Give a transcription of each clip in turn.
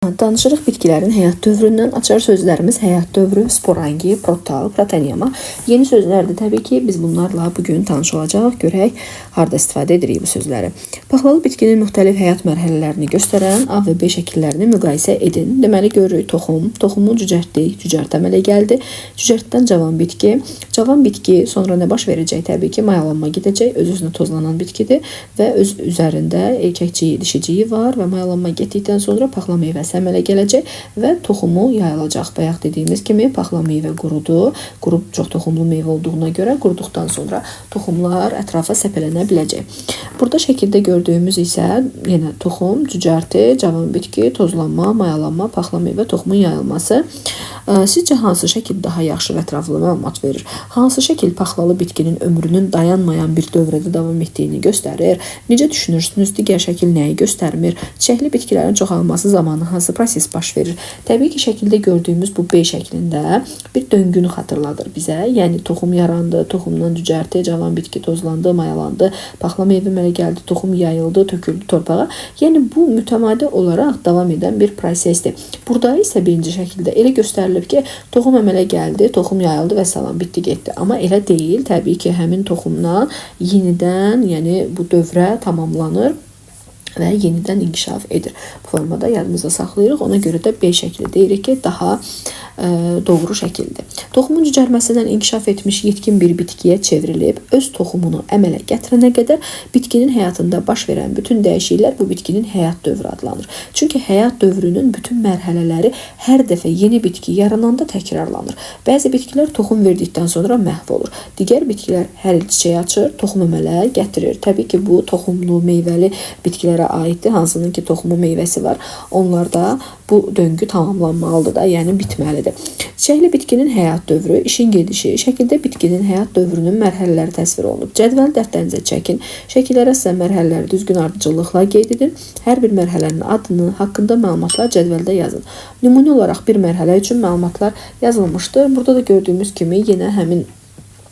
Danışırıq bitkilərin həyat dövründən. Açar sözlərimiz həyat dövrü, sporangi, protal, protonema. Yeni sözlərdir təbii ki, biz bunlarla bugün tanış olacağıq. Görək, harda istifadə edirik bu sözləri. Paxlalı bitkinin müxtəlif həyat mərhələlərini göstərən A və B şəkillərini müqayisə edin. Deməli, görürük toxum. Toxumu cücərtdik, cücərt əmələ gəldi. Cücərtdən cavan bitki. Cavan bitki sonra nə baş verəcək? Təbii ki, mayalanma gedəcək. Öz-özünə tozlanan bitkidir və öz üzərində erkəkciyi, dişiciyi var və mayalanma getdikdən sonra paxla meyvəsi əmələ gələcək və toxumu yayılacaq. Bayaq dediyimiz kimi paxla meyvə qurudu. Qurub çox toxumlu meyvə olduğuna görə quruduqdan sonra toxumlar ətrafa səpələnə biləcək. Burada şəkildə gördüyümüz isə yenə toxum, cücərti, cavan bitki, tozlanma, mayalanma, paxla meyvə, toxumun yayılması. Sizcə hansı şəkil daha yaxşı və ətraflı məlumat verir? Hansı şəkil paxlalı bitkinin ömrünün dayanmayan bir dövrədə davam etdiyini göstərir? Necə düşünürsünüz? Digər şəkil nəyi göstərmir? Çiçəkli bitkilərin çoxalması zamanı hansı proses baş verir? Təbii ki, şəkildə gördüyümüz bu B şəklində bir döngünü xatırladır bizə. Yəni toxum yarandı, toxumdan cücərti, cavan bitki tozlandı, mayalandı, paxla meyvə əmələ gəldi, toxum yayıldı, töküldü torpağa. Yəni bu mütəmadi olaraq davam edən bir prosesdir. Burada isə birinci şəkildə elə göstərilib ki, toxum əmələ gəldi, toxum yayıldı və salam, bitdi, getdi. Amma elə deyil. Təbii ki, həmin toxumdan yenidən, yəni bu dövrə tamamlanır və yenidən inkişaf edir. Bu formada yadımızda saxlayırıq. Ona görə də B şəkli deyirik ki, daha doğru şəkildir. Toxumun cücərməsindən inkişaf etmiş yetkin bir bitkiyə çevrilib, öz toxumunu əmələ gətirənə qədər bitkinin həyatında baş verən bütün dəyişikliklər bu bitkinin həyat dövrü adlanır. Çünki həyat dövrünün bütün mərhələləri hər dəfə yeni bitki yarananda təkrarlanır. Bəzi bitkilər toxum verdikdən sonra məhv olur. Digər bitkilər hər il çiçək açır, toxum əmələ gətirir. Təbii ki, bu toxumlu, meyvəli bitkilərə aiddir. Hansının ki, toxumu, meyvəsi var. Onlarda bu döngü tamamlanmalıdır da, yəni bitməlidir. Çiçəkli bitkinin həyat dövrü, işin gedişi, şəkildə bitkinin həyat dövrünün mərhələləri təsvir olunub. Cədvəl dəftərinizə çəkin. Şəkillərə sizə mərhələləri düzgün ardıcıllıqla qeyd edin. Hər bir mərhələnin adını, haqqında məlumatlar cədvəldə yazın. Nümunə olaraq bir mərhələ üçün məlumatlar yazılmışdır. Burada da gördüyümüz kimi yenə həmin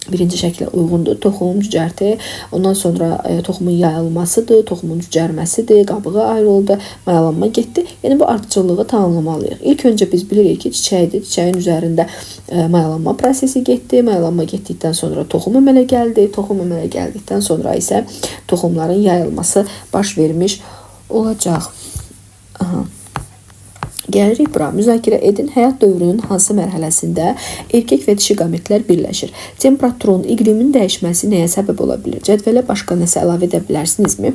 birinci şəklə uyğundur. Toxum, cücərti, ondan sonra toxumun yayılmasıdır, toxumun cücərməsidir, qabığı ayrıldı, mayalanma getdi. Yəni bu ardıcıllığı tamamlamalıyıq. İlk öncə biz bilirik ki, çiçəkdir. Çiçəyin üzərində mayalanma prosesi getdi. Mayalanma getdikdən sonra toxum əmələ gəldi. Toxum əmələ gəldikdən sonra isə toxumların yayılması baş vermiş olacaq. Gəlirik bura, müzakirə edin. Həyat dövrünün hansı mərhələsində erkək və dişi qametlər birləşir? Temperaturun, iqlimin dəyişməsi nəyə səbəb ola bilir? Cədvələ başqa nəsə əlavə edə bilərsinizmi?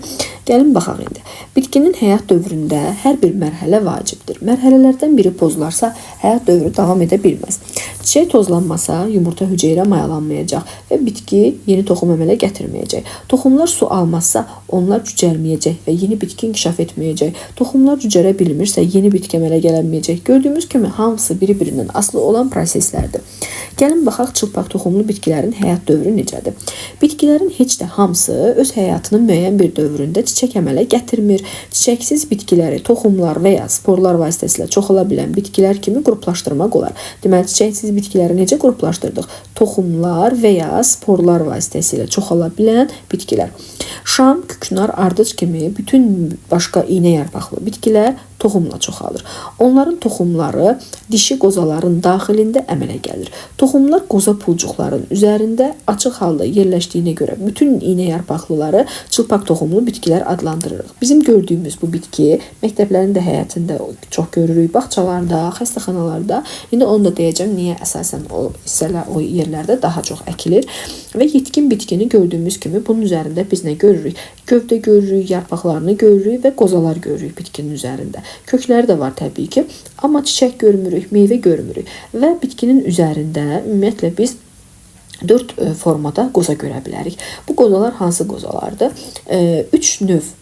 Gəlin baxaq indi. Bitkinin həyat dövründə hər bir mərhələ vacibdir. Mərhələlərdən biri pozularsa, həyat dövrü davam edə bilməz. Çiçək tozlanmasa, yumurta hüceyrə mayalanmayacaq və bitki yeni toxum əmələ gətirməyəcək. Toxumlar su almazsa, onlar cücərməyəcək və yeni bitki inkişaf etməyəcək. Toxumlar cücərə bilmirsə, yeni bitki əmələ gəlməyəcək. Gördüyümüz kimi hamısı biri-birindən asılı olan proseslərdir. Gəlin baxaq çılpaq toxumlu bitkilərin həyat dövrü necədir? Bitkilərin heç də hamısı öz həyatının müəyyən bir dövründə çiçək əmələ gətirmir. Çiçəksiz bitkiləri toxumlar və ya sporlar vasitəsilə çoxala bilən bitkilər kimi qruplaşdırmaq olar. Deməli, çiçəksiz bitkiləri necə qruplaşdırdıq? Toxumlar və ya sporlar vasitəsilə çoxala bilən bitkilər. Şam, küknar, ardıc kimi bütün başqa iynə yarpaqlı bitkilər toxumla çoxalır. Onların toxumları dişi qozaların daxilində əmələ gəlir. Toxumlar qoza pulcuqların üzərində açıq halda yerləşdiyinə görə bütün iynə yarpaqlıları çılpaq toxumlu bitkilər adlandırırıq. Bizim gördüyümüz bu bitki məktəblərin də həyatında çox görürük, bağçalarda, xəstəxanalarda. İndi onu da deyəcəm, niyə əsasən o hissələr, o yerlərdə daha çox əkilir. Və yetkin bitkini gördüyümüz kimi bunun üzərində biz nə görürük? Gövdə görürük, yarpaqlarını görürük və qozalar görürük bitkinin üzərində. Kökləri də var təbii ki, amma çiçək görmürük, meyvə görmürük və bitkinin üzərində ümumiyyətlə biz 4 formada qoza görə bilərik. Bu qozalar hansı qozalardır? 3 növ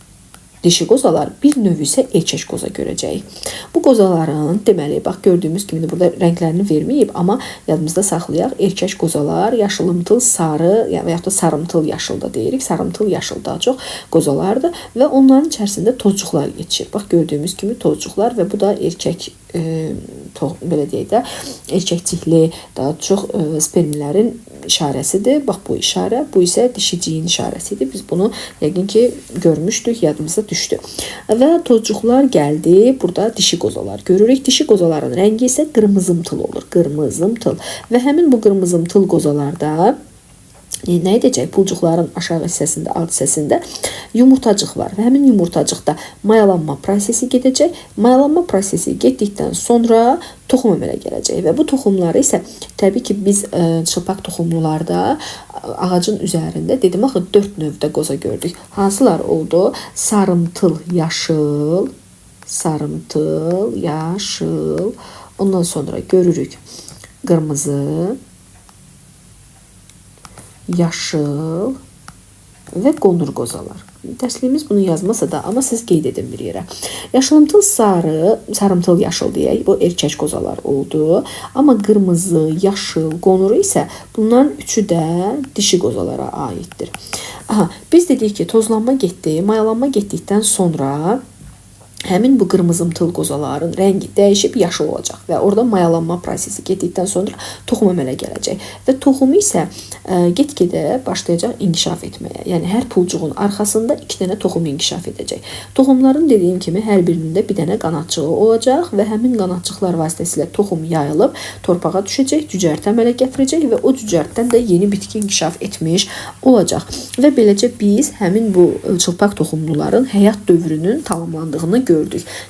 dişi qozalar, bir növ isə erkək qoza görəcəyik. Bu qozaların, deməli, bax gördüyümüz kimi burada rənglərini verməyib, amma yadımızda saxlayaq, erkək qozalar yaşılımtıl sarı və yaxud da sarımtıl yaşılda deyirik. Sarımtıl yaşıl daha çox qozalardır və onların içərisində tozcuqlar yetişir. Bax gördüyümüz kimi tozcuqlar və bu da erkək belə deyək də, erkəkcikli, daha çox spermlərin işarəsidir. Bax bu işarə, bu isə dişiciyin işarəsidir. Biz bunu yəqin ki görmüşdük, yadımıza düşdü. Və tozcuqlar gəldi. Burada dişi qozalar görürük. Dişi qozaların rəngi isə qırmızımtıl olur. Qırmızımtıl. Və həmin bu qırmızımtıl qozalarda nə edəcək? Pulcuqların aşağı hissəsində, alt hissəsində yumurtacıq var və həmin yumurtacıqda mayalanma prosesi gedəcək. Mayalanma prosesi getdikdən sonra toxum əmələ gələcək və bu toxumları isə təbii ki biz çılpaq toxumlularda ağacın üzərində dedim axı 4 növdə qoza gördük. Hansılar oldu? Sarımtıl, yaşıl, sarımtıl, yaşıl. Ondan sonra görürük qırmızı, yaşıl və qonur qozalar. Dərsliyimiz bunu yazmasa da, amma siz qeyd edin bir yerə. Yaşılımtıl sarı, sarımtıl yaşıl deyək, bu erkək qozalar oldu. Amma qırmızı, yaşıl, qonuru isə bunların üçü də dişi qozalara aiddir. Aha, biz dedik ki, tozlanma getdi, mayalanma getdikdən sonra həmin bu qırmızımtıl qozaların rəngi dəyişib yaşıl olacaq və orada mayalanma prosesi getdikdən sonra toxum əmələ gələcək və toxumu isə get-gedə başlayacaq inkişaf etməyə. Yəni hər pulcuğun arxasında 2 dənə toxum inkişaf edəcək. Toxumların dediyim kimi hər birində bir dənə qanadçığı olacaq və həmin qanadçıqlar vasitəsilə toxum yayılıb torpağa düşəcək, cücərtə əmələ gətirəcək və o cücərtdən də yeni bitki inkişaf etmiş olacaq. Və beləcə biz həmin bu çılpaq toxumluların həyat dövrünün tamamlandığını gördük.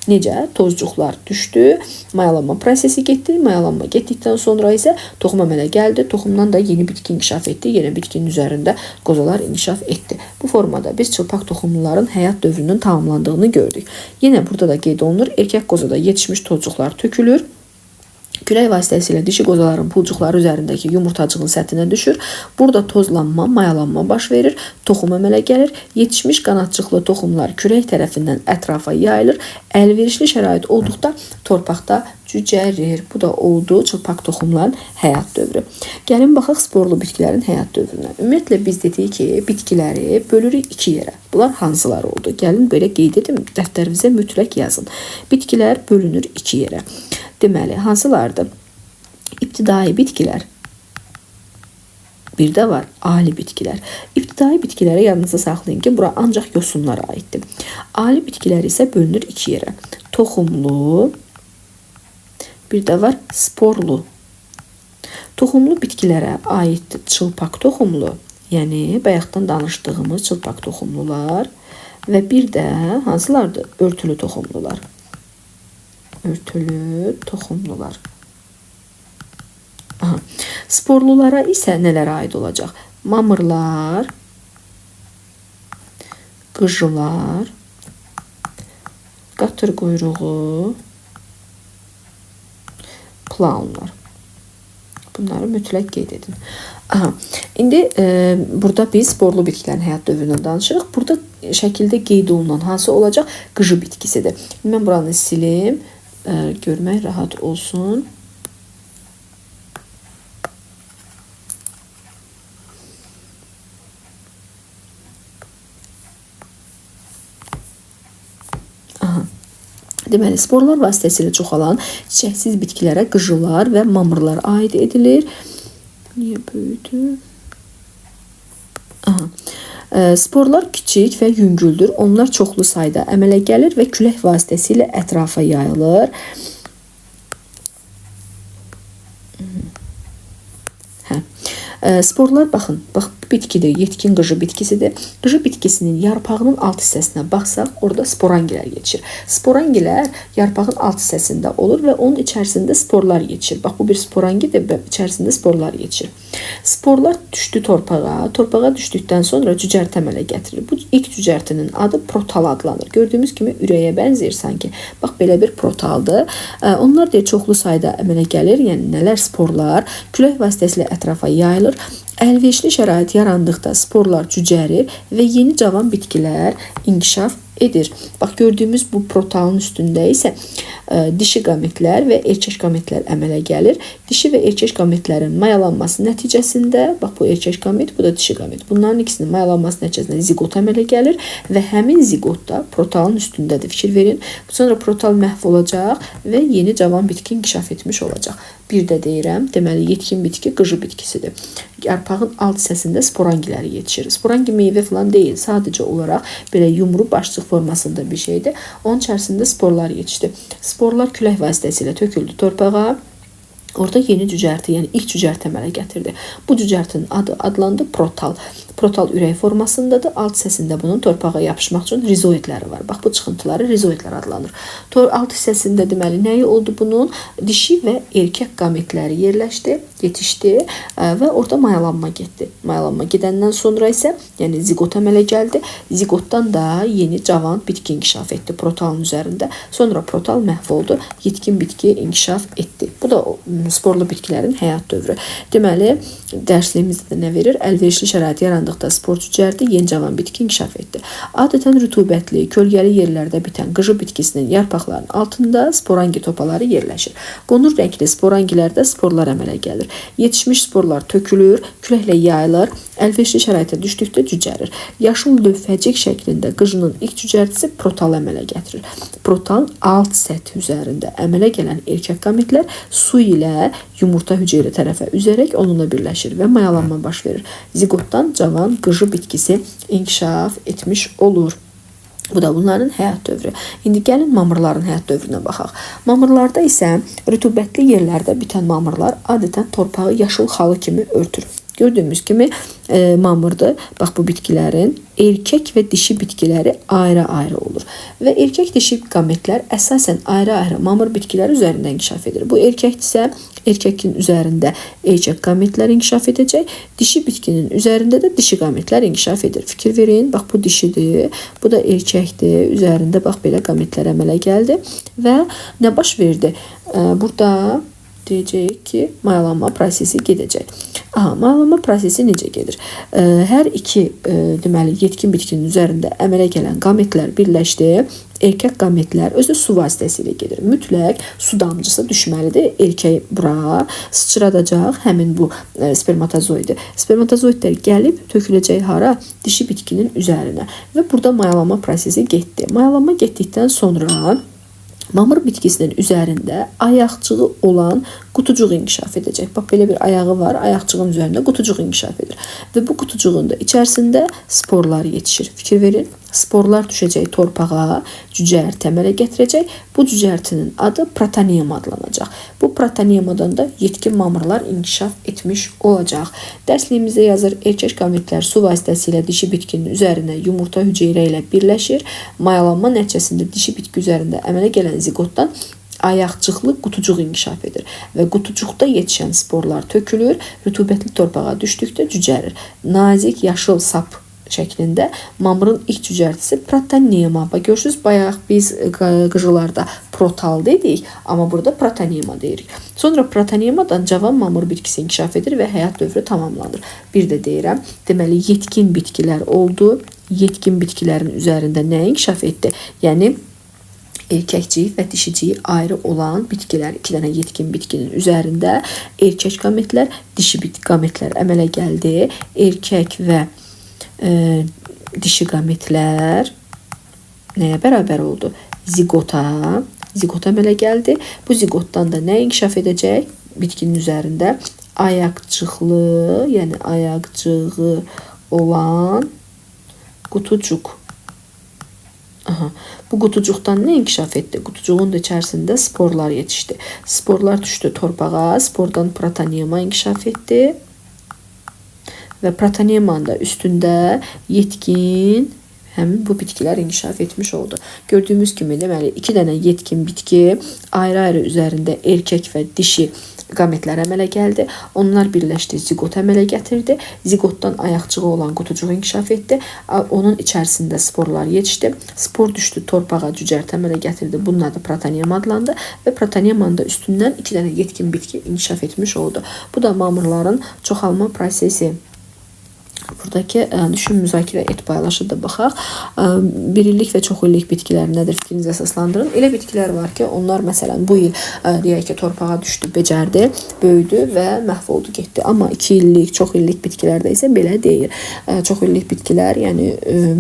Necə? Tozcuqlar düşdü, mayalanma prosesi getdi, mayalanma getdikdən sonra isə toxum əmələ gəldi, toxumdan da yeni bitki inkişaf etdi, yeni bitkinin üzərində qozalar inkişaf etdi. Bu formada biz çılpaq toxumluların həyat dövrünün tamamlandığını gördük. Yenə burada da qeyd olunur, erkək qozada yetişmiş tozcuqlar tökülür. Külək vasitəsilə dişi qozaların pulcuqları üzərindəki yumurtacığın səthinə düşür. Burada tozlanma, mayalanma baş verir, toxum əmələ gəlir. Yetişmiş qanadçıqlı toxumlar külək tərəfindən ətrafa yayılır. Əlverişli şərait olduqda torpaqda cücərir. Bu da oldu çılpaq toxumların həyat dövrü. Gəlin baxaq sporlu bitkilərin həyat dövrünə. Ümumiyyətlə biz dedik ki, bitkiləri bölürük 2 yerə. Bunlar hansılar oldu? Gəlin belə qeyd edin, dəftərinizə mütləq yazın. Bitkilər bölünür 2 yerə. Deməli, hansılardır? İbtidai bitkilər. Bir də var, ali bitkilər. İbtidai bitkilərə yadınızda saxlayın ki, bura ancaq yosunlara aiddir. Ali bitkilər isə bölünür 2 yerə. Toxumlu, bir də var sporlu. Toxumlu bitkilərə aiddir çılpaq toxumlu, yəni bayaqdan danışdığımız çılpaq toxumlular və bir də hansılardır? Örtülü toxumlular. Örtülü toxumlular. Aha. Sporlulara isə nələr aid olacaq? Mamırlar, qıcılar, qatır quyruğu, plaunlar. Bunları mütləq qeyd edin. Aha. İndi burada biz sporlu bitkilərin həyat dövründən danışırıq. Burada şəkildə qeyd olunan hansı olacaq? Qıcı bitkisidir. Mən buranı silim. Görmək rahat olsun. Aha. Deməli, sporlar vasitəsilə çoxalan çiçəksiz bitkilərə qıcılar və mamırlar aid edilir. Niyə böyüdü? Aha. Sporlar kiçik və yüngüldür. Onlar çoxlu sayda əmələ gəlir və külək vasitəsilə ətrafa yayılır. Sporlar baxın, bax bu bitkidir, yetkin qıcı bitkisidir. Qıcı bitkisinin yarpağının alt hissəsinə baxsaq, orada sporangilər yetişir. Sporangilər yarpağın alt hissəsində olur və onun içərisində sporlar yetişir. Bax bu bir sporangidir və içərisində sporlar yetişir. Sporlar düşdü torpağa. Torpağa düşdükdən sonra cücərtə əmələ gətirir. Bu ilk cücərtinin adı protal adlanır. Gördüyümüz kimi ürəyə bənzəyir sanki. Bax belə bir protaldır. Onlar deyə çoxlu sayda əmələ gəlir. Yəni nələr? Sporlar külək vasitəsilə ətrafa yayılır. Əlverişli şərait yarandıqda sporlar cücərir və yeni cavan bitkilər inkişaf edir. Bax, gördüyümüz bu protalın üstündə isə dişi qametlər və erkək qametlər əmələ gəlir. Dişi və erkək qametlərin mayalanması nəticəsində, bax bu erkək qamet, bu da dişi qamet. Bunların ikisinin mayalanması nəticəsində zigot əmələ gəlir və həmin ziqotda protalın üstündədir. Fikir verin. Sonra protal məhv olacaq və yeni cavan bitki inkişaf etmiş olacaq. Bir də deyirəm, deməli yetkin bitki qıcı bitkisidir. Yarpağın alt hissəsində sporangiləri yetişir. Sporangi meyvə falan deyil, sadəcə olaraq belə yumru başçıq formasında bir şeydir. Onun içərisində sporlar yetişdi. Sporlar külək vasitəsilə töküldü torpağa. Orada yeni cücərti, yəni ilk cücərti əmələ gətirdi. Bu cücərtinin adı adlandı protal. Protal ürək formasındadır. Alt hissəsində bunun torpağa yapışmaq üçün rizoidləri var. Bax, bu çıxıntıları rizoidlər adlanır. Alt hissəsində deməli nəyi oldu bunun? Dişi və erkək qametləri yerləşdi, yetişdi və orada mayalanma getdi. Mayalanma gedəndən sonra isə, yəni zigot əmələ gəldi. Zigotdan da yeni cavan bitki inkişaf etdi protalın üzərində. Sonra protal məhv oldu, yetkin bitki inkişaf etdi. Bu da sporlu bitkilərin həyat dövrü. Deməli, dərsliyimizdə də nə verir? Əlverişli şərait yarandıqda spor cücərdi, yeni cavan bitki inkişaf etdi. Adətən rütubətli, kölgəli yerlərdə bitən qıcı bitkisinin yarpaqlarının altında sporangi topaları yerləşir. Qonur rəngli sporangilərdə sporlar əmələ gəlir. Yetişmiş sporlar tökülür, küləklə yayılır, əlverişli şəraitə düşdükdə cücərir. Yaşıl lövhəcik şəklində qıcının ilk cücərtisi protal əmələ gətirir. Protalın alt səthi üzərində əmələ gələn erkək qametlər su ilə yumurta hüceyrə tərəfə üzərək onunla birləşir və mayalanma baş verir. Zigotdan cavan qıcı bitkisi inkişaf etmiş olur. Bu da bunların həyat dövrü. İndi gəlin mamırların həyat dövrünə baxaq. Mamırlarda isə rütubətli yerlərdə bitən mamırlar adətən torpağı yaşıl xalı kimi örtür. Gördüyümüz kimi mamırdır. Bax, bu bitkilərin erkək və dişi bitkiləri ayrı-ayrı olur. Və erkək dişi qametlər əsasən ayrı-ayrı mamır bitkiləri üzərində inkişaf edir. Bu erkəkdirsə, erkəkin üzərində erkək qametlər inkişaf edəcək. Dişi bitkinin üzərində də dişi qametlər inkişaf edir. Fikir verin, bax bu dişidir, bu da erkəkdir. Üzərində bax belə qametlər əmələ gəldi və nə baş verdi? Burada deyəcəyik ki, mayalanma prosesi gedəcək. Mayalanma prosesi necə gedir? Hər iki deməli yetkin bitkinin üzərində əmələ gələn qametlər birləşdi. Erkək qametlər özü su vasitəsilə gedir. Mütləq su damcısı düşməlidir. Erkək bura sıçradacaq həmin bu spermatozoidi. Spermatozoidlər gəlib töküləcək hara? Dişi bitkinin üzərinə. Və burada mayalanma prosesi getdi. Mayalanma getdikdən sonra mamır bitkisinin üzərində ayaqcığı olan qutucuq inkişaf edəcək. Bax, belə bir ayağı var, ayaqcığın üzərində qutucuq inkişaf edir. Və bu qutucuğun da içərisində sporlar yetişir. Fikir verin, sporlar düşəcək torpağa, cücərti əmələ gətirəcək. Bu cücərtinin adı protaniyum adlanacaq. Bu protaniyumadan da yetkin mamırlar inkişaf etmiş olacaq. Dərsliyimizdə yazır, erkək qametlər su vasitəsilə dişi bitkinin üzərinə yumurta hüceyrə ilə birləşir. Mayalanma nəticəsində dişi bitki üzərində əmələ gələn zigotdan ayaqcıqlı qutucuq inkişaf edir və qutucuqda yetişən sporlar tökülür, rütubətli torpağa düşdükdə cücərir. Nazik yaşıl sap şəklində mamırın ilk cücərtisi protaniyuma. Görürsünüz, bayaq biz qıcılarda protal dedik, amma burada protaniyuma deyirik. Sonra protaniyumadan cavan mamır bitkisi inkişaf edir və həyat dövrü tamamlanır. Bir də deyirəm, deməli yetkin bitkilər oldu. Yetkin bitkilərin üzərində nə inkişaf etdi? Yəni erkəkciyi və dişiciyi ayrı olan bitkilər, 2 dənə yetkin bitkinin üzərində erkək qametlər, dişi qametlər əmələ gəldi. Erkək və dişi qametlər nəyə bərabər oldu? Zigota əmələ gəldi. Bu zigotdan da nə inkişaf edəcək? Bitkinin üzərində ayaqcıqlı, yəni ayaqcığı olan qutucuq. Bu qutucuqdan nə inkişaf etdi? Qutucuğun da içərisində sporlar yetişdi. Sporlar düşdü torpağa, spordan protaniyuma inkişaf etdi. Və protaniyumanın da üstündə yetkin həmin bu bitkilər inkişaf etmiş oldu. Gördüyümüz kimi, deməli, 2 dənə yetkin bitki ayrı-ayrı üzərində erkək və dişi qametlər əmələ gəldi. Onlar birləşdi, zigot əmələ gətirdi. Zigotdan ayaqcığı olan qutucuq inkişaf etdi. Onun içərisində sporlar yetişdi. Spor düşdü torpağa, cücərti əmələ gətirdi. Bunun adı protaniyum adlandı və protaniyumanın da üstündən 2 dənə yetkin bitki inkişaf etmiş oldu. Bu da mamırların çoxalma prosesi Buradakı düşün, müzakirə et, paylaşır da baxaq. Bir illik və çox illik bitkilər nədir fikrinizi əsaslandırın. Elə bitkilər var ki, onlar məsələn bu il deyək ki, torpağa düşdü, becərdi, böyüdü və məhv oldu, getdi. Amma 2 illik, çox illik bitkilərdə isə belə deyil. Çox illik bitkilər, yəni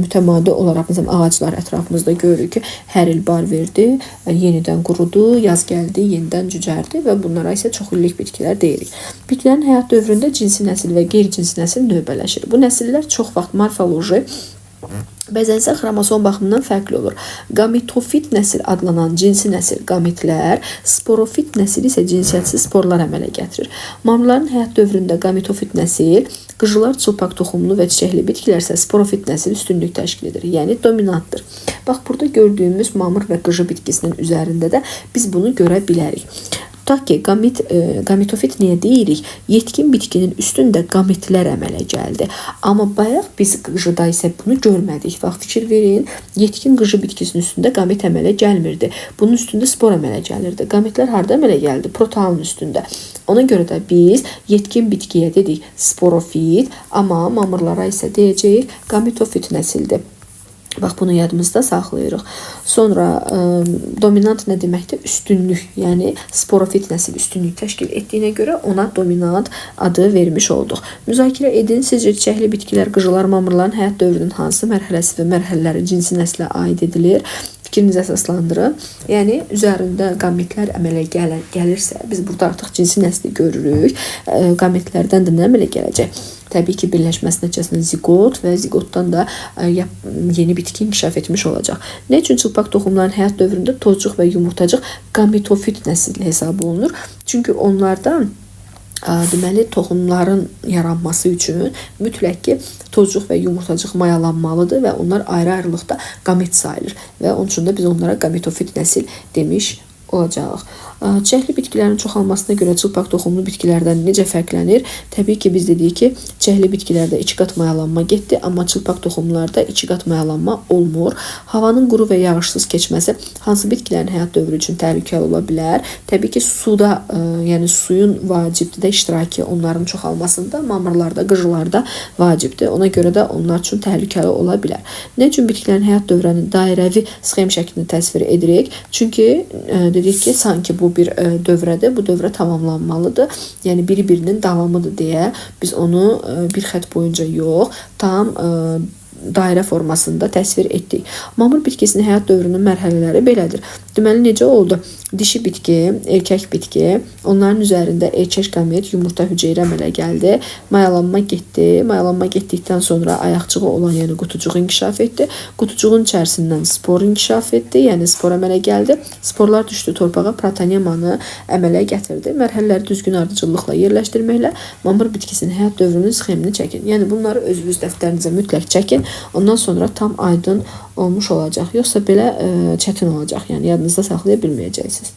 mütəmadi olaraq məsələn ağaclar ətrafımızda görürük ki, hər il bar verdi, yenidən qurudu, yaz gəldi, yenidən cücərdi və bunlara isə çox illik bitkilər deyirik. Bitkilərin həyat dövründə cinsi nəsil və qeyri-cinsi nəsil növbələşir. Bu nəsillər çox vaxt morfoloji, bəzən isə xromosom baxımından fərqli olur. Gametofit nəsil adlanan cinsi nəsil gametlər, sporofit nəsil isə cinsiyyətsiz sporlar əmələ gətirir. Mamırların həyat dövründə gametofit nəsil, qıcılar, çılpaq toxumlu və çiçəkli bitkilər isə sporofit nəsil üstünlük təşkil edir, yəni dominantdır. Bax, burada gördüyümüz mamır və qıcı bitkisinin üzərində də biz bunu görə bilərik. Tutaq ki, gametofit niyə deyirik? Yetkin bitkinin üstündə gametlər əmələ gəldi. Amma bayaq biz qıcıda isə bunu görmədik. Bax, fikir verin, yetkin qıcı bitkisinin üstündə gamet əmələ gəlmirdi. Bunun üstündə spor əmələ gəlirdi. Gametlər harda əmələ gəldi? Protalın üstündə. Ona görə də biz yetkin bitkiyə dedik sporofit, amma mamırlara isə deyəcəyik gametofit nəsildir. Bax, bunu yadımızda saxlayırıq. Sonra dominant nə deməkdir? Üstünlük, yəni sporofit nəsil üstünlük təşkil etdiyinə görə ona dominant adı vermiş olduq. Müzakirə edin, sizcə çiçəkli bitkilər, qıcılar, mamırların həyat dövrünün hansı mərhələsi və mərhələləri cinsi nəslə aid edilir? Fikrinizi əsaslandırın. Yəni, üzərində gametlər əmələ gəlirsə, biz burada artıq cinsi nəsli görürük. Gametlərdən də nə əmələ gələcək? Təbii ki, birləşməsi nəticəsində zigot və zigotdan da yeni bitki inkişaf etmiş olacaq. Nə üçün çılpaq toxumların həyat dövründə tozcuq və yumurtacıq gametofit nəsil hesab olunur? Çünki onlardan deməli, toxumların yaranması üçün mütləq ki, tozcuq və yumurtacıq mayalanmalıdır və onlar ayrı-ayrılıqda gamet sayılır və onun üçün də biz onlara gametofit nəsil demiş olacaq. Çiçəkli bitkilərin çoxalmasına görə çılpaq toxumlu bitkilərdən necə fərqlənir? Təbii ki, biz dedik ki, çiçəkli bitkilərdə 2 qat mayalanma getdi, amma çılpaq toxumlarda 2 qat mayalanma olmur. Havanın quru və yağışsız keçməsi hansı bitkilərin həyat dövrü üçün təhlükəli ola bilər? Təbii ki, suda, yəni suyun vacibdir də iştirakı onların çoxalmasında, mamırlarda, qıcılarda vacibdir. Ona görə də onlar üçün təhlükəli ola bilər. Nə üçün bitkilərin həyat dövrünü dairəvi sxem şəklində təsvir edirik? Çünki dedik ki, sanki bu bir dövrədir, bu dövrə tamamlanmalıdır. Yəni, biri-birinin davamıdır deyə biz onu bir xət boyunca yox, tam dairə formasında təsvir etdik. Mamır bitkisinin həyat dövrünün mərhələləri belədir. Deməli, necə oldu? Dişi bitki, erkək bitki, onların üzərində erkək gamet, yumurta hüceyrə əmələ gəldi. Mayalanma getdi. Mayalanma getdikdən sonra ayaqçığı olan, yəni qutucuq inkişaf etdi. Qutucuğun içərisindən spor inkişaf etdi, yəni spor əmələ gəldi. Sporlar düşdü torpağa, protonemanı əmələ gətirdi. Mərhələləri düzgün ardıcıllıqla yerləşdirməklə mamır bitkisinin həyat dövrünün sxemini çəkin. Yəni, bunları özünüz dəftərinizə mütləq çəkin. Ondan sonra tam aydın olmuş olacaq. Yoxsa belə çətin olacaq. Yəni, yadınızda saxlaya bilməyəcəksiniz.